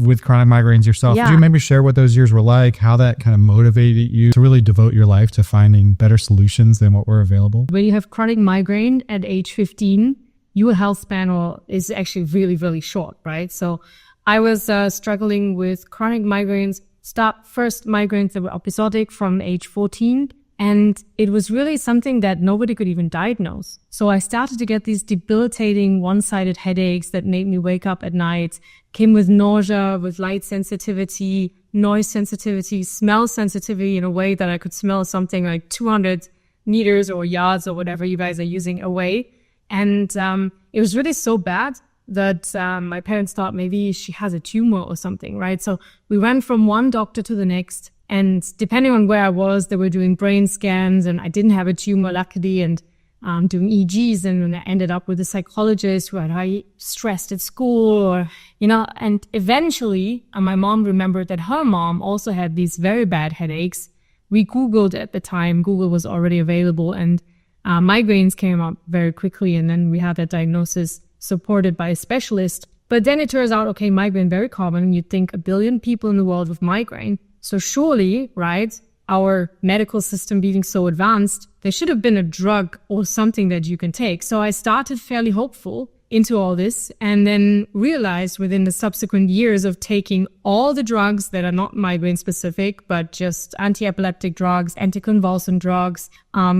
with chronic migraines yourself. Yeah. Could you maybe share what those years were like, how that kind of motivated you to really devote your life to finding better solutions than what were available? When you have chronic migraine at age 15, your health span is actually really, really short, right? So I was struggling with chronic migraines, first migraines that were episodic from age 14. And it was really something that nobody could even diagnose. So I started to get these debilitating one-sided headaches that made me wake up at night, came with nausea, with light sensitivity, noise sensitivity, smell sensitivity in a way that I could smell something like 200 meters or yards or whatever you guys are using away. And it was really so bad that my parents thought maybe she has a tumor or something, right? So we went from one doctor to the next. And depending on where I was, they were doing brain scans, and I didn't have a tumor, luckily, and doing EEGs. And I ended up with a psychologist who had high stressed at school, or, and eventually my mom remembered that her mom also had these very bad headaches. We Googled at the time, Google was already available, and migraines came up very quickly. And then we had that diagnosis supported by a specialist. But then it turns out, okay, migraine, very common. You'd think 1 billion people in the world with migraine. So surely, right, our medical system being so advanced, there should have been a drug or something that you can take. So I started fairly hopeful into all this, and then realized within the subsequent years of taking all the drugs that are not migraine specific, but just anti-epileptic drugs, anticonvulsant drugs,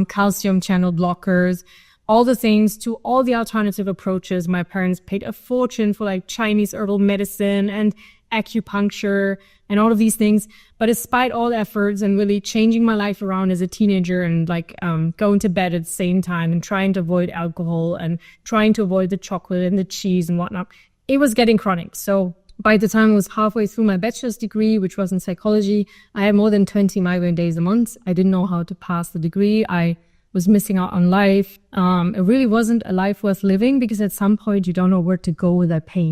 calcium channel blockers, all the things, to all the alternative approaches. My parents paid a fortune for like Chinese herbal medicine and acupuncture and all of these things. But despite all the efforts and really changing my life around as a teenager, and like going to bed at the same time and trying to avoid alcohol and trying to avoid the chocolate and the cheese and whatnot, it was getting chronic. So by the time I was halfway through my bachelor's degree, which was in psychology, I had more than 20 migraine days a month. I didn't know how to pass the degree. I was missing out on life. It really wasn't a life worth living, because at some point you don't know where to go with that pain.